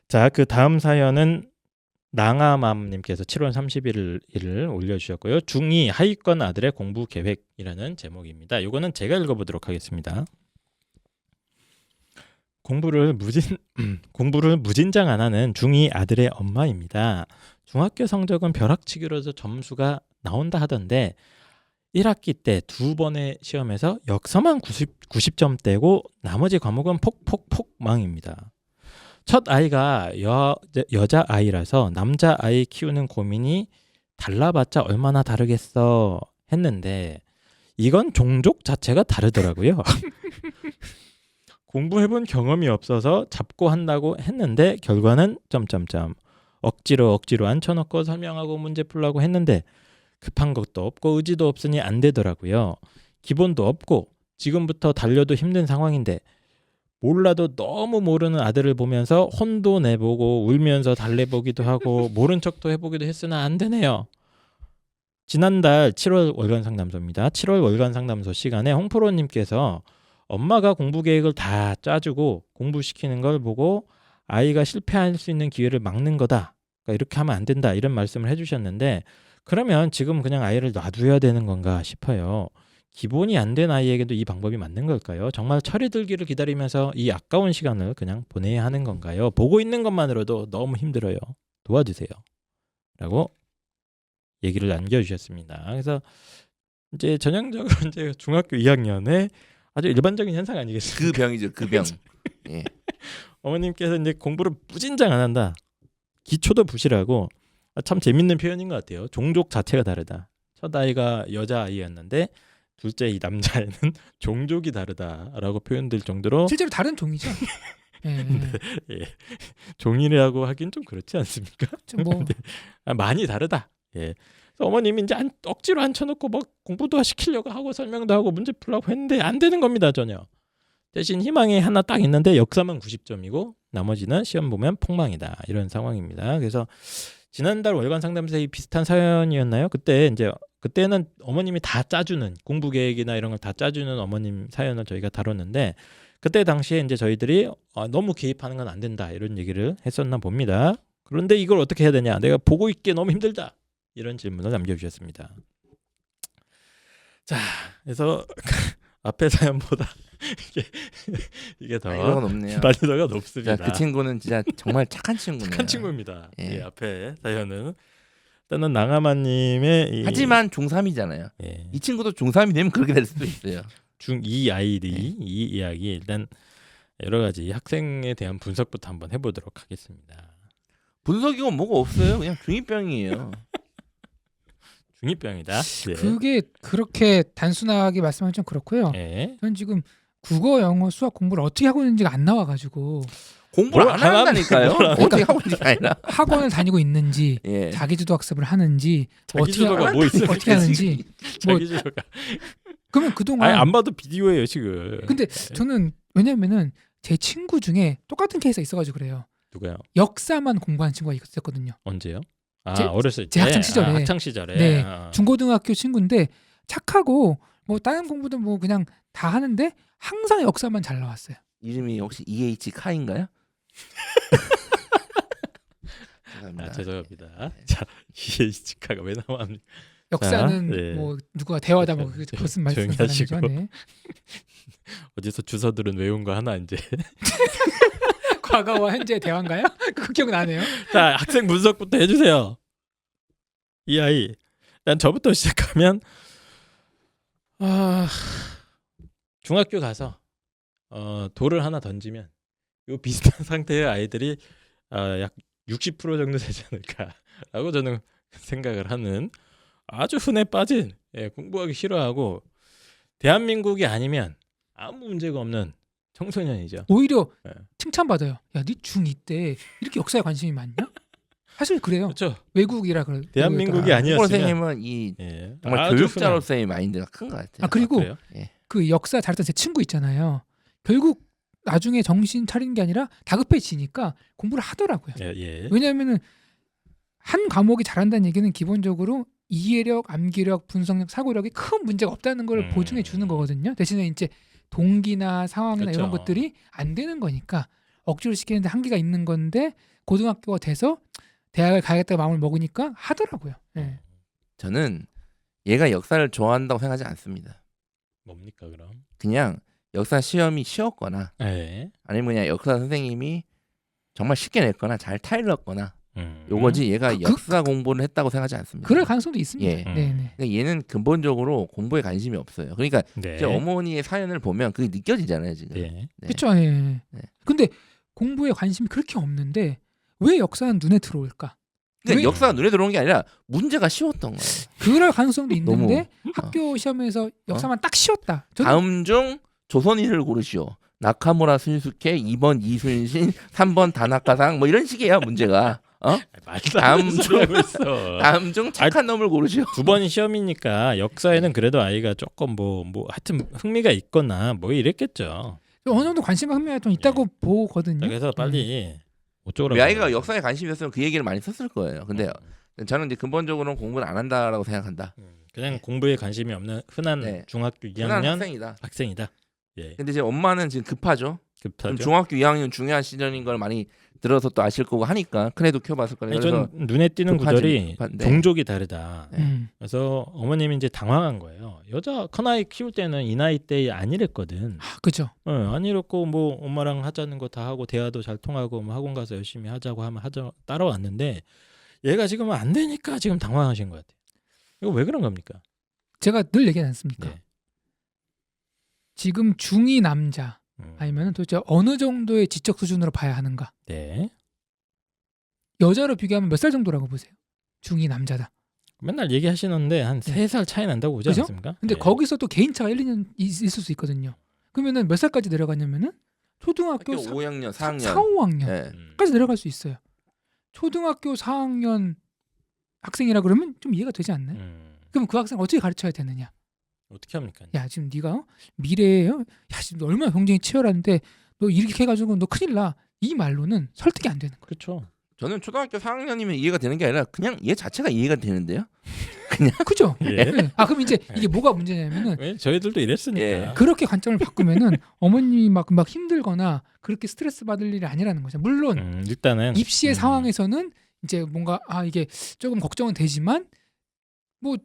자, 그 다음 사연은 낭아맘님께서 7월 30일을 올려주셨고요. 중2 하위권 아들의 공부 계획이라는 제목입니다. 이거는 제가 읽어보도록 하겠습니다. 공부를 무진장 안 하는 중2 아들의 엄마입니다. 중학교 성적은 벼락치기로서 점수가 나온다 하던데 1학기 때 2번의 시험에서 역서만 90점대고 나머지 과목은 폭폭폭 망입니다. 첫 아이가 여자 아이라서 남자 아이 키우는 고민이 달라봤자 얼마나 다르겠어 했는데 이건 종족 자체가 다르더라고요. 공부해본 경험이 없어서 잡고 한다고 했는데 결과는 점점점 억지로 앉혀놓고 설명하고 문제 풀라고 했는데 급한 것도 없고 의지도 없으니 안 되더라고요. 기본도 없고 지금부터 달려도 힘든 상황인데 몰라도 너무 모르는 아들을 보면서 혼도 내보고 울면서 달래보기도 하고 모른 척도 해보기도 했으나 안 되네요. 지난달 7월 월간 상담소입니다. 7월 월간 상담소 시간에 홍프로님께서 엄마가 공부 계획을 다 짜주고 공부시키는 걸 보고 아이가 실패할 수 있는 기회를 막는 거다. 그러니까 이렇게 하면 안 된다. 이런 말씀을 해주셨는데 그러면 지금 그냥 아이를 놔둬야 되는 건가 싶어요. 기본이 안 된 아이에게도 이 방법이 맞는 걸까요? 정말 철이 들기를 기다리면서 이 아까운 시간을 그냥 보내야 하는 건가요? 보고 있는 것만으로도 너무 힘들어요. 도와주세요. 라고 얘기를 남겨주셨습니다. 그래서 이제 전형적으로 이제 중학교 2학년에 아주 일반적인 현상 아니겠습니까? 그 병이죠, 그 병. 예. 어머님께서 이제 공부를 무진장 안 한다. 기초도 부실하고 참 재밌는 표현인 것 같아요. 종족 자체가 다르다. 첫 아이가 여자 아이였는데 둘째 이 남자애는 종족이 다르다라고 표현될 정도로 실제로 다른 종이죠. 예. 예. 종이라고 하긴 좀 그렇지 않습니까? 뭐 많이 다르다. 예. 그래서 어머님이 이제 억지로 앉혀놓고 뭐 공부도 시키려고 하고 설명도 하고 문제 풀라고 했는데 안 되는 겁니다 전혀. 대신 희망이 하나 딱 있는데 역사만 90점이고 나머지는 시험 보면 폭망이다 이런 상황입니다. 그래서 지난달 월간 상담소에 비슷한 사연이었나요? 그때는 어머님이 다 짜주는 공부 계획이나 이런 걸 다 짜주는 어머님 사연을 저희가 다뤘는데 그때 당시에 이제 저희들이 너무 개입하는 건 안 된다 이런 얘기를 했었나 봅니다. 그런데 이걸 어떻게 해야 되냐? 내가 보고 있기에 너무 힘들다 이런 질문을 남겨주셨습니다. 자, 그래서 앞에 사연보다 이게 더 이건 없네요. 난이도가 높습니다. 자, 그 친구는 진짜 정말 착한 친구네요. 착한 친구입니다. 예. 예, 앞에 사연은 일단은 낭아마님의 하지만 중3이잖아요. 예, 이 친구도 중3이 되면 그렇게 될 수도 있어요. 중2 아이들이 이 이야기 일단 여러 가지 학생에 대한 분석부터 한번 해보도록 하겠습니다. 분석이고 뭐가 없어요. 그냥 중2병이에요. 중2병이다. 네. 그게 그렇게 단순하게 말씀하면 좀 그렇고요. 예. 전 지금 국어, 영어, 수학 공부를 어떻게 하고 있는지가 안 나와가지고 공부를 뭘 안 안 한다니까요. 하는 어떻게 하고 있는 게 아니라. 학원을 다니고 있는지 예. 자기주도 학습을 하는지 자기주도가 뭐 있습니까? 어떻게 하는지 뭐 자기주도가 그러면 그동안 아니 안 봐도 비디오예요 지금. 근데 저는 왜냐면은 제 친구 중에 똑같은 케이스가 있어가지고 그래요. 누가요? 역사만 공부한 친구가 있었거든요. 언제요? 제- 어렸을 때. 제 학창 시절에. 학창 시절에. 네, 아. 중고등학교 친구인데 착하고 뭐 다른 공부도 뭐 그냥 다 하는데 항상 역사만 잘 나왔어요. 이름이 혹시 EH 카인가요? 죄송합니다. 죄송합니다. 자, 이해치카가 왜 나왔습니까? 역사는 네. 뭐 누가 대화다 뭐 그게 무슨 조용히 말씀이죠? 하시고. 네. 어디서 주서들은 외운 거 하나 이제. 과거와 현재의 대화인가요? 그 기억나네요. 자, 학생 분석부터 해주세요. 이 아이. 난 저부터 시작하면 중학교 가서 돌을 하나 던지면 이 비슷한 상태의 아이들이 약 60% 정도 되지 않을까라고 저는 생각을 하는 아주 흔해 빠진 공부하기 싫어하고 대한민국이 아니면 아무 문제가 없는 청소년이죠. 오히려 네. 칭찬받아요. 야, 네 중2 때 이렇게 역사에 관심이 많냐? 사실 그래요. 그렇죠. 외국이라 그래. 대한민국이 외국이었다가. 아니었으면 선생님은 이 정말 아주 교육자로서의 마인드가 큰 것 같아요. 아 그리고 그래요? 그 역사 잘했던 제 친구 있잖아요. 결국 나중에 정신 차리는 게 아니라 다급해지니까 공부를 하더라고요. 예. 왜냐하면은 한 과목이 잘한다는 얘기는 기본적으로 이해력, 암기력, 분석력, 사고력이 큰 문제가 없다는 걸 보증해 주는 거거든요. 대신에 이제 동기나 상황이나 이런 그쵸. 것들이 안 되는 거니까 억지로 시키는데 한계가 있는 건데 고등학교가 돼서 대학을 가야겠다고 마음을 먹으니까 하더라고요. 예. 저는 얘가 역사를 좋아한다고 생각하지 않습니다. 뭡니까 그럼? 그냥 역사 시험이 쉬웠거나 네. 아니면 그냥 역사 선생님이 정말 쉽게 냈거나 잘 타일렀거나 음. 요거지 얘가 그- 역사 공부를 했다고 생각하지 않습니다. 그럴 가능성도 있습니다. 예. 네네. 그러니까 얘는 근본적으로 공부에 관심이 없어요. 그러니까 네. 이제 어머니의 사연을 보면 그게 느껴지잖아요 지금. 네. 네. 그렇죠. 예. 네. 근데 공부에 관심이 그렇게 없는데 왜 역사는 눈에 들어올까? 그러니까 왜- 역사가 눈에 들어온 게 아니라 문제가 쉬웠던 거예요. 그럴 가능성도 있는데 너무, 학교 시험에서 역사만 딱 쉬웠다. 저는 다음 중 조선인을 고르시오. 나카무라 순수케 2번 이순신 3번 다나카상 뭐 이런 식이에요 문제가. 말도 다음 안 되는 소리 하고 있어. 다음 중 착한 놈을 고르시오. 두 번 시험이니까 역사에는 그래도 아이가 조금 뭐 하여튼 흥미가 있거나 뭐 이랬겠죠. 어느 정도 관심과 흥미가 좀 있다고 보거든요. 그래서 빨리 어쩌라고. 우리 아이가 역사에 관심이 있었으면 그 얘기를 많이 썼을 거예요. 근데 저는 이제 근본적으로는 공부를 안 한다라고 생각한다. 그냥 공부에 관심이 없는 흔한 네. 중학교 흔한 2학년 학생이다. 학생이다. 예. 근데 이제 엄마는 지금 급하죠. 급하죠. 그럼 중학교 2학년 중요한 시절인 걸 많이 들어서 또 아실 거고 하니까 큰애도 키워봤을 거예요. 아니, 그래서 전 눈에 띄는 급하지, 구절이 급한데. 종족이 다르다. 네. 그래서 어머님이 이제 당황한 거예요. 여자 큰아이 키울 때는 이 나이 때 안 이랬거든. 그죠. 안 이랬고 뭐 엄마랑 하자는 거 다 하고 대화도 잘 통하고 뭐 학원 가서 열심히 하자고 하면 따라왔는데 얘가 지금은 안 되니까 지금 당황하신 것 같아요. 이거 왜 그런 겁니까? 제가 늘 얘기하지 않습니까? 네. 지금 중2 남자 음. 아니면 도대체 어느 정도의 지적 수준으로 봐야 하는가? 네. 여자로 비교하면 몇 살 정도라고 보세요? 중2 남자다. 맨날 얘기하시는데 한 네. 3살 차이 난다고 보지 그죠? 않습니까? 근데 네. 거기서 또 개인차가 1, 2년 있을 수 있거든요. 그러면은 몇 살까지 내려가냐면은 초등학교 학교 5학년, 4학년. 4, 5학년까지 네. 내려갈 수 있어요. 초등학교 4학년 학생이라 그러면 좀 이해가 되지 않나요? 그럼 그 학생 어떻게 가르쳐야 되느냐? 어떻게 합니까? 야 지금 네가 미래에 야 지금 너 얼마나 경쟁이 치열한데 너 이렇게 해가지고 너 큰일 나. 이 말로는 설득이 안 되는 거예요. 그렇죠. 저는 초등학교 4학년이면 이해가 되는 게 아니라 그냥 얘 자체가 이해가 되는데요. 그죠? 예. 네. 아 그럼 이제 이게 뭐가 문제냐면은 왜 저희들도 이랬으니까. 예. 그렇게 관점을 바꾸면은 어머님이 막 힘들거나 그렇게 스트레스 받을 일이 아니라는 거죠. 물론 일단은 입시의 상황에서는 이제 뭔가 이게 조금 걱정은 되지만 뭐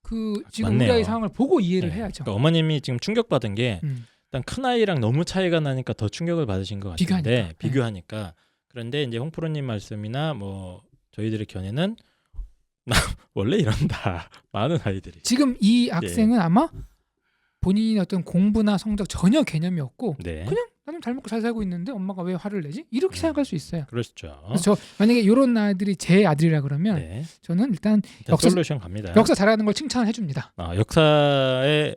그 지금 맞네요. 우리 아이 상황을 보고 이해를 네. 해야죠. 그러니까 어머님이 지금 충격받은 게 일단 큰 아이랑 너무 차이가 나니까 더 충격을 받으신 것 같은데 비교하니까. 그런데 이제 홍프로님 말씀이나 뭐 저희들의 견해는 나 원래 이런다. 많은 아이들이. 지금 이 학생은 아마 본인이 어떤 공부나 성적 전혀 개념이 없고 네. 그냥 나는 잘 먹고 잘 살고 있는데 엄마가 왜 화를 내지? 이렇게 생각할 수 있어요. 그렇죠. 그래서 저 만약에 이런 아이들이 제 아들이라 그러면 네. 저는 일단 일단 솔루션 갑니다. 역사 잘하는 걸 칭찬해 줍니다. 역사에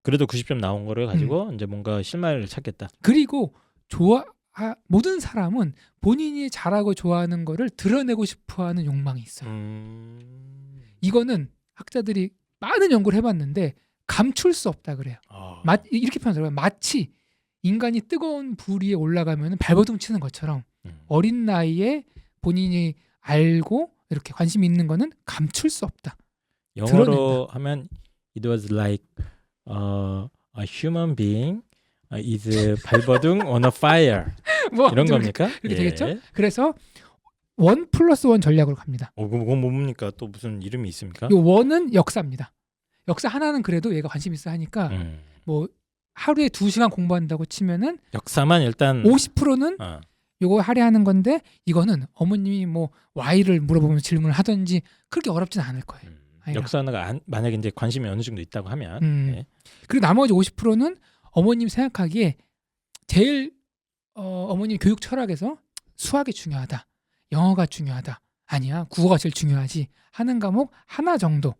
그래도 90점 나온 거를 가지고 이제 뭔가 실마리를 찾겠다. 그리고 모든 사람은 본인이 잘하고 좋아하는 거를 드러내고 싶어하는 욕망이 있어요. 이거는 학자들이 많은 연구를 해봤는데 감출 수 없다 그래요. 이렇게 표현하더라고요. 마치 인간이 뜨거운 불 위에 올라가면 발버둥 치는 것처럼 어린 나이에 본인이 알고 이렇게 관심이 있는 거는 감출 수 없다. 영어로 하면 it was like a human being is 발버둥 on a fire 뭐 이런 겁니까? 이렇게 되겠죠? 그래서 1+1 전략으로 갑니다. 그건 뭡니까? 또 무슨 이름이 있습니까? 이 원은 역사입니다. 역사 하나는 그래도 얘가 관심 있어 하니까 뭐 하루에 2시간 공부한다고 치면은 역사만 일단 50%는 어. 요거 할애하는 건데 이거는 어머님이 뭐 Y를 물어보면 질문을 하든지 그렇게 어렵진 않을 거예요. 아이가. 역사가 만약에 이제 관심이 어느 정도 있다고 하면 네. 그리고 나머지 50%는 어머님 생각하기에 제일 어머님 교육 철학에서 수학이 중요하다. 영어가 중요하다. 아니야. 국어가 제일 중요하지. 하는 과목 하나 정도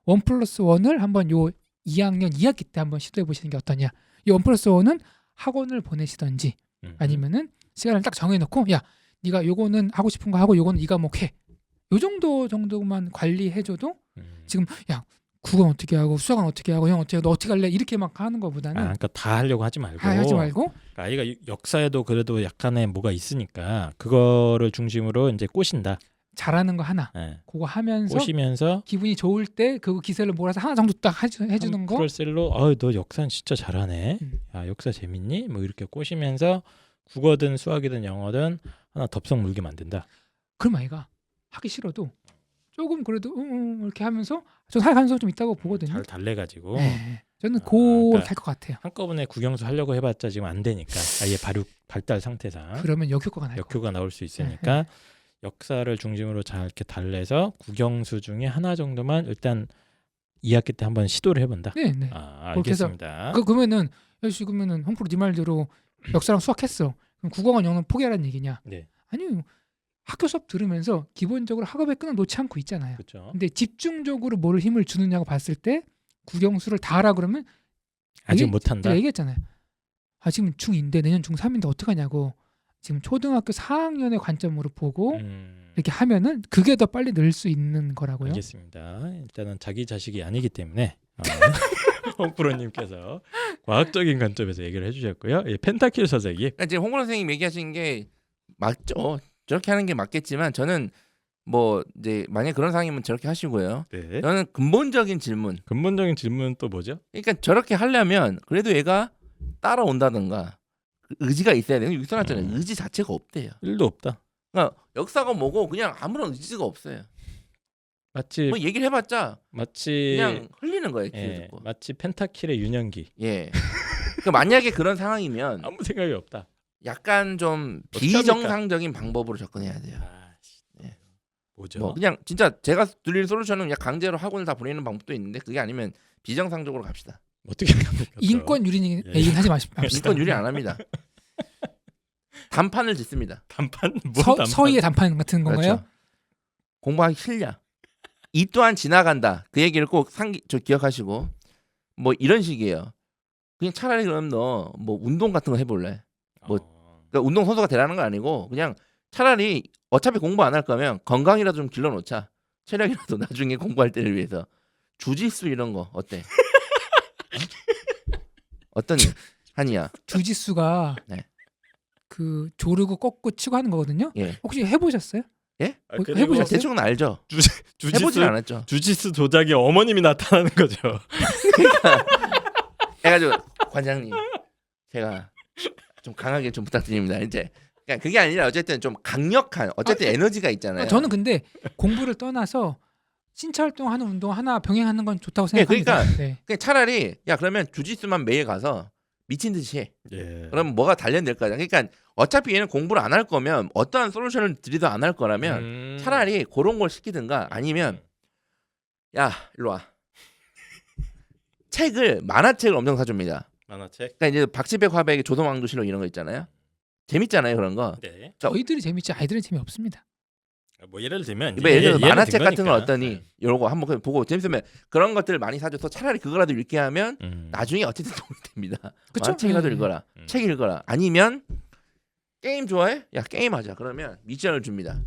1+1을 한번 요 2학년 2학기 때 한번 시도해 보시는 게 어떠냐. 이 1+1은 학원을 보내시던지 아니면은 시간을 딱 정해놓고 야 네가 요거는 하고 싶은 거 하고 요거는 이 과목 해. 요 정도만 관리해줘도 지금 야 국어는 어떻게 하고 수학은 어떻게 하고 형 어떻게 하고 너 어떻게 할래 이렇게 막 하는 것보다는 그러니까 다 하려고 하지 말고 그러니까 아이가 역사에도 그래도 약간의 뭐가 있으니까 그거를 중심으로 이제 꼬신다. 잘하는 거 하나 네. 그거 하면서 꼬시면서 기분이 좋을 때 그거 기세를 몰아서 하나 정도 딱 해주는 거 프로셀로 너 역사 진짜 잘하네. 야 역사 재밌니? 뭐 이렇게 꼬시면서 국어든 수학이든 영어든 하나 덥석 물게 만든다. 그럼 아이가 하기 싫어도 조금 그래도 이렇게 하면서 저 할 가능성 좀 있다고 보거든요. 잘 달래가지고 네. 저는 아, 그렇게 그러니까 할 것 같아요. 한꺼번에 국영수 하려고 해봤자 지금 안 되니까 아예 발달 상태상 그러면 역효과가 날 것 같아요. 역효가 나올 수 있으니까 역사를 중심으로 잘 이렇게 달래서 국영수 중에 하나 정도만 일단 2학기 때 한번 시도를 해본다. 네, 네. 아, 그렇게 해서 알겠습니다. 그러면은 역시 그러면은 홍프로 네 말대로 역사랑 수학했어. 그럼 국어만 영어는 포기하라는 얘기냐? 네, 아니 학교 수업 들으면서 기본적으로 학업의 끈을 놓지 않고 있잖아요. 그렇죠. 근데 집중적으로 뭘 힘을 주느냐고 봤을 때 국영수를 다 하라 그러면 아직 얘기- 못한다. 제가 얘기했잖아요. 아 지금 중2인데 내년 중3인데 어떡하냐고. 지금 초등학교 4학년의 관점으로 보고 이렇게 하면은 그게 더 빨리 늘 수 있는 거라고요. 알겠습니다. 일단은 자기 자식이 아니기 때문에 홍프로님께서 과학적인 관점에서 얘기를 해주셨고요. 예, 펜타킬 서재기. 그러니까 지금 홍근호 선생님 얘기하신 게 맞죠. 저렇게 하는 게 맞겠지만 저는 뭐 이제 만약 그런 상황이면 저렇게 하시고요. 네. 저는 근본적인 질문. 근본적인 질문은 또 뭐죠? 그러니까 저렇게 하려면 그래도 얘가 따라온다든가 의지가 있어야 돼요. 여기 써놨잖아요. 의지 자체가 없대요. 1도 없다. 그러니까 역사가 뭐고 그냥 아무런 의지가 없어요. 마치 뭐 얘기를 해봤자 마치 그냥 흘리는 거예요. 예, 귀에 듣고. 마치 펜타킬의 윤영기. 예. 그러니까 만약에 그런 상황이면 아무 생각이 없다. 약간 좀 어떡합니까? 비정상적인 방법으로 접근해야 돼요. 아, 예. 뭐죠? 뭐 그냥 진짜 제가 드릴 솔루션은 그냥 강제로 학원을 다 보내는 방법도 있는데 그게 아니면 비정상적으로 갑시다. 어떻게 합니까? 또? 인권 유리 예. 얘기는 하지 마십시오. 인권 유리 안 합니다. 단판을 짓습니다. 단판 뭐 단판? 서희의 단판 같은 건가요? 그렇죠. 공부하기 싫냐? 이 또한 지나간다. 그 얘기를 꼭 저 기억하시고 뭐 이런 식이에요. 그냥 차라리 그럼 너 뭐 운동 같은 거 해볼래? 뭐 그러니까 운동 선수가 되라는 건 아니고 그냥 차라리 어차피 공부 안 할 거면 건강이라도 좀 길러놓자. 체력이라도 나중에 공부할 때를 위해서. 주짓수 이런 거 어때? 어떤 한이야? 주짓수가 네. 그 조르고 꺾고 치고 하는 거거든요. 예. 혹시 해보셨어요? 예? 아, 뭐 그리고 해보셨어요? 대충은 알죠. 해보진 주짓수 않았죠. 주짓수 조작에 어머님이 나타나는 거죠. 해가지고 관장님 제가 좀 강하게 좀 부탁드립니다. 이제 그러니까 그게 아니라 어쨌든 좀 강력한 어쨌든 에너지가 있잖아요. 저는 근데 공부를 떠나서 신체 활동하는 운동 하나 병행하는 건 좋다고 예, 생각합니다. 그러니까 네. 그냥 차라리 야 그러면 주짓수만 매일 가서 미친 듯이 해. 예. 그럼 뭐가 단련될 거야. 그러니까 어차피 얘는 공부를 안 할 거면 어떠한 솔루션을 드리도 안 할 거라면 차라리 그런 걸 시키든가 아니면 야 일로 와. 책을 만화책을 엄청 사줍니다. 만화책. 그러니까 이제 박시백 화백의 조선왕조실록 이런 거 있잖아요. 재밌잖아요 그런 거. 네. 저희들이 재밌지 아이들은 재미없습니다. 뭐 예를 들면 예를 들어서 예를 만화책 든 같은 걸 거니까. 어떠니 이러고 한번 그냥 보고 재밌으면 그런 것들을 많이 사줘서 차라리 그거라도 읽게 하면 음. 나중에 어쨌든 도움이 됩니다. 그쵸? 만화책이라도 네. 읽어라. 음. 책 읽어라. 아니면 게임 좋아해? 야 게임하자. 그러면 미션을 줍니다.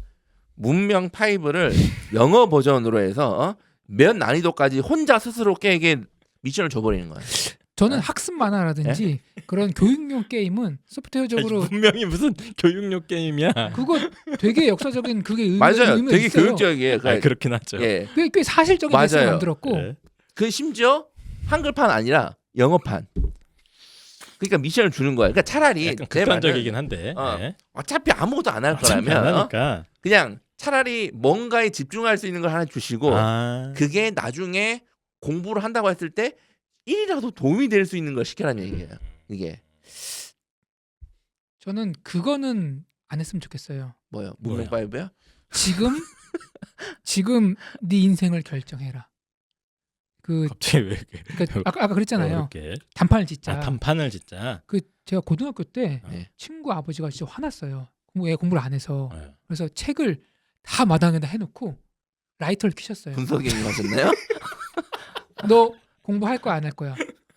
문명 5를 영어 버전으로 해서 몇 난이도까지 혼자 스스로 깨게 미션을 줘버리는 거예요. 저는 아. 학습 만화라든지 그런 교육용 게임은 소프트웨어적으로 아니, 분명히 무슨 교육용 게임이야. 그거 되게 역사적인 그게 맞아요. 의미가 되게 있어요. 교육적이에요. 아, 그러니까 그렇긴 하죠. 예. 꽤 사실적인 레슨을 맞아요. 만들었고 예. 그 심지어 한글판 아니라 영어판. 그러니까 미션을 주는 거예요. 그러니까 차라리 약간 제 말은 극단적이긴 한데. 어. 예. 어차피 아무것도 안 할 어차피 거라면 안 하니까. 그냥 차라리 뭔가에 집중할 수 있는 걸 하나 주시고 아. 그게 나중에 공부를 한다고 했을 때 1이라도 도움이 될 수 있는 걸 시켜라는 얘기예요. 이게 저는 그거는 안 했으면 좋겠어요. 뭐요? 문명 5요? 지금 네 인생을 결정해라. 그 갑자기 왜 이렇게 그러니까 아까 그랬잖아요. 어렵게. 단판을 짓자. 아, 단판을 진짜. 그 제가 고등학교 때 네. 친구 아버지가 진짜 화났어요. 공부를 안 해서. 예. 그래서 책을 다 마당에다 해놓고 라이터를 켜셨어요. 분석이 하셨나요? 너 공부할 거야 안 할 거야?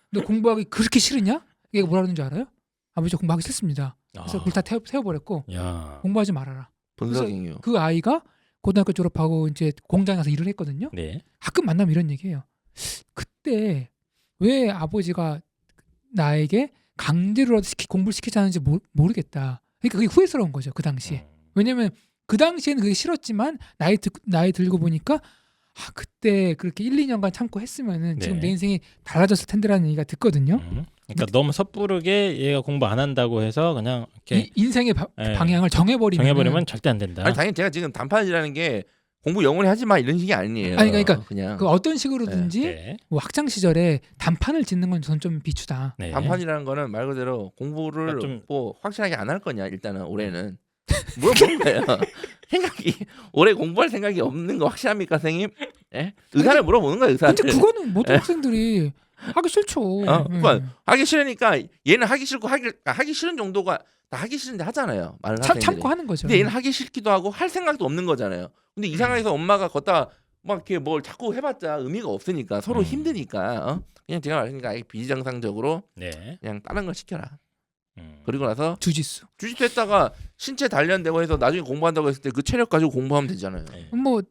너 공부하기 그렇게 싫으냐? 얘가 뭐라 그러는 줄 알아요? 아버지 저 공부하기 싫습니다. 그래서 아. 불 다 세워버렸고 야. 공부하지 말아라. 분석이요. 그 아이가 고등학교 졸업하고 이제 공장에 가서 일을 했거든요. 네. 가끔 만나면 이런 얘기해요. 그때 왜 아버지가 나에게 강제로라도 공부를 시키자는지 모르겠다. 그러니까 그게 후회스러운 거죠 그 당시에. 왜냐면 그 당시에는 그게 싫었지만 나이 들고 보니까 그때 그렇게 1, 2년간 참고 했으면은 지금 네. 내 인생이 달라졌을 텐데라는 얘기가 듣거든요. 그러니까 너무 섣부르게 얘가 공부 안 한다고 해서 그냥 이렇게 인생의 예. 방향을 정해버리면 절대 안 된다. 아니 당연히 제가 지금 단판이라는 게 공부 영원히 하지 마 이런 식이 아니에요. 아니, 그러니까 그냥 그 어떤 식으로든지 네. 뭐 학창 시절에 단판을 짓는 건 저는 좀 비추다. 네. 단판이라는 거는 말 그대로 공부를 그러니까 좀- 뭐 확실하게 안 할 거냐 일단은 올해는 물어보는 거예요. 생각이 올해 공부할 생각이 없는 거 확실합니까, 선생님? 예? 의사를 물어보는 거예요, 의사를. 근데 그거는 모든 학생들이 하기 싫죠. 그러니까 하기 싫으니까 얘는 하기 싫고 하기 싫은 정도가 다 하기 싫은데 하잖아요. 많은 학생들이. 참고 하는 거죠. 근데 얘는 하기 싫기도 하고 할 생각도 없는 거잖아요. 근데 이 상황에서 엄마가 걷다 막 이렇게 뭘 자꾸 해봤자 의미가 없으니까 서로 힘드니까 그냥 제가 말하니까 비정상적으로 네. 그냥 다른 걸 시켜라. 음. 그리고 나서 주짓수. 주짓수 했다가 신체 단련되고 해서 나중에 공부한다고 했을 때 그 체력 가지고 공부하면 되잖아요. 네. 뭐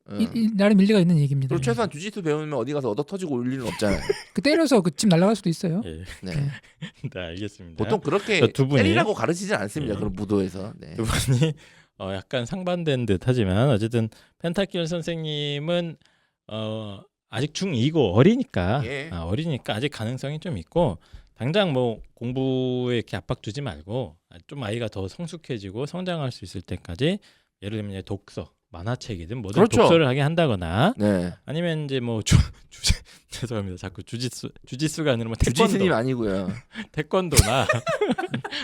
나름 일리가 있는 얘기입니다. 그리고 최소한 주짓수 배우면 어디 가서 얻어 터지고 올 일은 없잖아요. 그 때려서 그 집 날아갈 수도 있어요. 예. 네. 네, 알겠습니다. 보통 그렇게 두 분이- 때리라고 가르치진 않습니다. 예. 그런 무도에서. 네. 두 분이 약간 상반된 듯하지만 어쨌든 펜타킬 선생님은 아직 중2고 어리니까 예. 어리니까 아직 가능성이 좀 있고 당장 뭐 공부에 이렇게 압박 주지 말고 좀 아이가 더 성숙해지고 성장할 수 있을 때까지 예를 들면 이제 독서, 만화책이든 뭐든 그렇죠. 독서를 하게 한다거나 네. 아니면 이제 뭐 죄송합니다. 자꾸 주짓수가 아니라 뭐 주짓수님 아니고요. 태권도나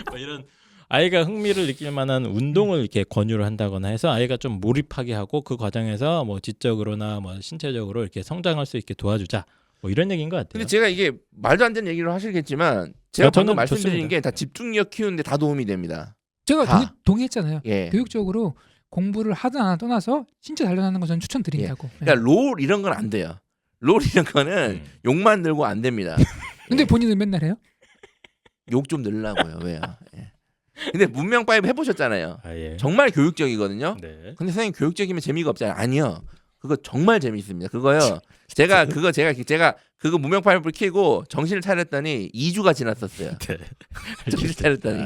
뭐 이런 아이가 흥미를 느낄 만한 운동을 이렇게 권유를 한다거나 해서 아이가 좀 몰입하게 하고 그 과정에서 뭐 지적으로나 뭐 신체적으로 이렇게 성장할 수 있게 도와주자. 뭐 이런 얘기인 것 같아요. 근데 제가 이게 말도 안 되는 얘기를 하시겠지만 제가 저는 방금 말씀드린 좋습니다. 게 다 집중력 키우는데 다 도움이 됩니다. 제가 다. 동의했잖아요. 예. 교육적으로 공부를 하든 안 하든 떠나서 신체 단련하는 건 저는 추천드린다고. 예. 그러니까 롤 이런 건 안 돼요. 롤 이런 거는 욕만 늘고 안 됩니다. 근데 본인은 맨날 해요? 욕 좀 늘라고요. 왜요? 예. 근데 문명 파이브 해보셨잖아요. 아, 예. 정말 교육적이거든요. 네. 근데 선생님 교육적이면 재미가 없잖아요. 아니요. 그거 정말 재미있습니다. 그거요. 제가 그거 문명 파이브를 키고 정신을 차렸더니 2주가 지났었어요. 네. 정신을 차렸더니.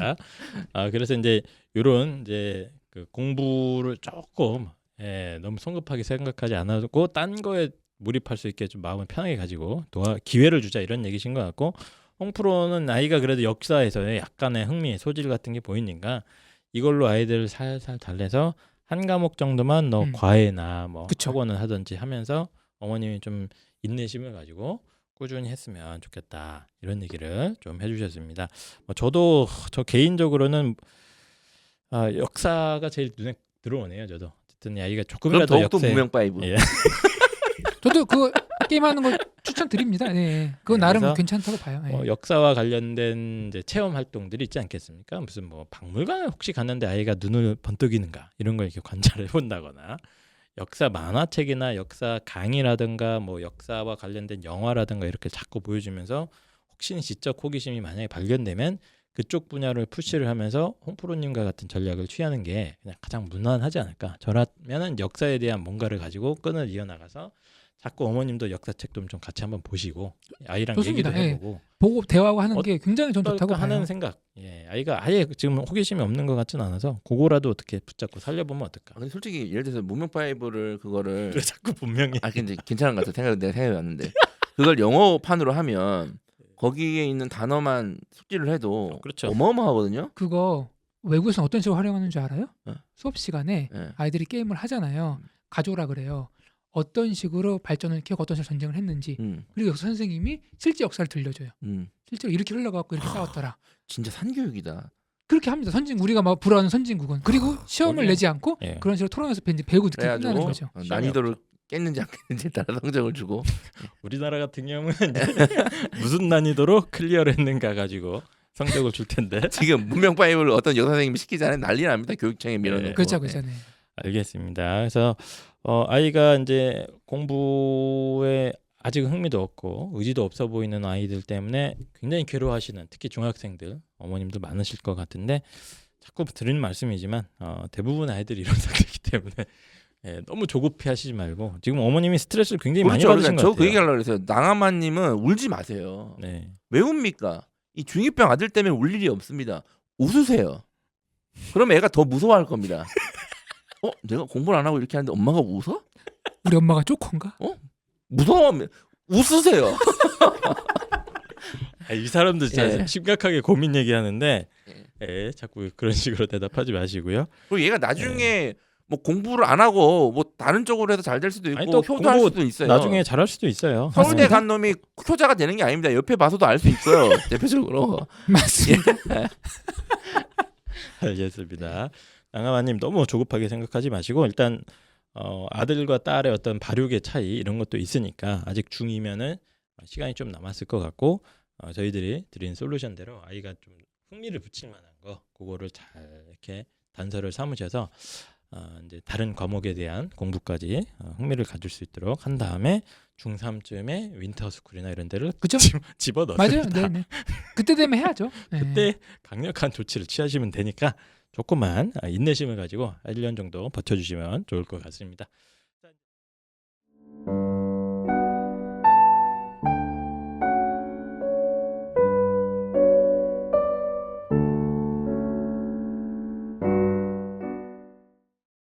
그래서 이제 요런 이제 그 공부를 조금 너무 성급하게 생각하지 않고 딴 거에 몰입할 수 있게 좀 마음을 편하게 가지고 기회를 주자 이런 얘기신 것 같고 홍프로는 아이가 그래도 역사에서 약간의 흥미, 소질 같은 게 보이니까 이걸로 아이들을 살살 달래서 한 과목 정도만 과외나 뭐 그쵸. 학원을 하든지 하면서 어머님이 좀 인내심을 가지고 꾸준히 했으면 좋겠다 이런 얘기를 좀 해주셨습니다. 저 개인적으로는 역사가 제일 눈에 들어오네요. 저도 어쨌든 이 아이가 그럼 조금이라도 더욱더 역사에 문명 파이브. 예. 저도 그거 게임하는 거 추천드립니다. 네. 그거 네, 나름 그래서 괜찮다고 봐요. 예. 역사와 관련된 이제 체험 활동들이 있지 않겠습니까? 무슨 뭐 박물관을 혹시 갔는데 아이가 눈을 번뜩이는가 이런 걸 이렇게 관찰해 본다거나 역사 만화책이나 역사 강의라든가 뭐 역사와 관련된 영화라든가 이렇게 자꾸 보여주면서 혹시 지적 호기심이 만약에 발견되면 그쪽 분야를 푸시를 하면서 홍프로님과 같은 전략을 취하는 게 그냥 가장 무난하지 않을까. 저라면은 역사에 대한 뭔가를 가지고 끈을 이어나가서 자꾸 어머님도 역사책도 좀 같이 한번 보시고 아이랑 좋습니다. 얘기도 예. 해보고 보고 대화하고 하는 게 굉장히 전 좋다고 하는 봐요. 생각. 예, 아이가 아예 지금 호기심이 없는 것 같지는 않아서 그거라도 어떻게 붙잡고 살려보면 어떨까. 근데 솔직히 예를 들어서 문명 파이브를 그거를 왜 자꾸 분명히 근데 괜찮은 것 같아. 내가 생각해 왔는데 그걸 영어판으로 하면 거기에 있는 단어만 숙지를 해도 그렇죠. 어마어마하거든요. 그거 외국에서는 어떤 식으로 활용하는 줄 알아요? 네. 수업 시간에 예. 아이들이 게임을 하잖아요. 가져오라 그래요. 어떤 식으로 발전을 키우고 어떤 식으로 전쟁을 했는지 그리고 역사 선생님이 실제 역사를 들려줘요. 실제로 이렇게 흘러가고 이렇게 싸웠더라. 진짜 산교육이다. 그렇게 합니다. 우리가 막 불어하는 선진국은. 그리고 시험을 거기는- 내지 않고 예. 그런 식으로 토론에서 배우고 듣게 끝나는 그래가지고 거죠. 난이도를 깼는지 안 깼는지에 따라 성적을 주고 우리나라 같은 경우는 무슨 난이도로 클리어를 했는가 가지고 성적을 줄 텐데. 지금 문명 파이브를 어떤 여사 선생님이 시키지 않으면 난리 납니다. 교육청에 밀어넣고. 그렇죠, 그렇죠. 네. 알겠습니다. 그래서 아이가 이제 공부에 아직 흥미도 없고 의지도 없어 보이는 아이들 때문에 굉장히 괴로워하시는 특히 중학생들 어머님도 많으실 것 같은데 자꾸 드리는 말씀이지만 대부분 아이들이 이런 상태이기 때문에 너무 조급해하시지 말고 지금 어머님이 스트레스를 굉장히 많이 받으신 것 저 같아요. 그 얘기하려고 그랬어요. 낭아마님은 울지 마세요. 네. 왜 웁니까? 이 중2병 아들 때문에 울 일이 없습니다. 웃으세요. 그러면 애가 더 무서워할 겁니다. 내가 공부를 안 하고 이렇게 하는데 엄마가 웃어? 우리 엄마가 쪼콘가? 무서워하면 웃으세요. 이 사람들 진짜 예. 심각하게 고민 얘기하는데 예. 자꾸 그런 식으로 대답하지 마시고요. 그리고 얘가 나중에 뭐 공부를 안 하고 뭐 다른 쪽으로 해서 잘 될 수도 있고 아니, 또 효도할 공부 수도 있어요. 나중에 잘할 수도 있어요. 서울대 네. 간 놈이 효자가 되는 게 아닙니다. 옆에 봐서도 알 수 있어요. 대표적으로. 맞습니다. 알겠습니다. 낭아마님 너무 조급하게 생각하지 마시고 일단 아들과 딸의 어떤 발육의 차이 이런 것도 있으니까 아직 중2면은 시간이 좀 남았을 것 같고 저희들이 드린 솔루션대로 아이가 좀 흥미를 붙일 만한 거 그거를 잘 이렇게 단서를 삼으셔서 이제 다른 과목에 대한 공부까지 흥미를 가질 수 있도록 한 다음에 중3쯤에 윈터스쿨이나 이런 데를 그죠? 집어 맞아요. 넣습니다. 네, 네. 그때 되면 해야죠. 네. 그때 강력한 조치를 취하시면 되니까 조금만 인내심을 가지고 1년 정도 버텨주시면 좋을 것 같습니다.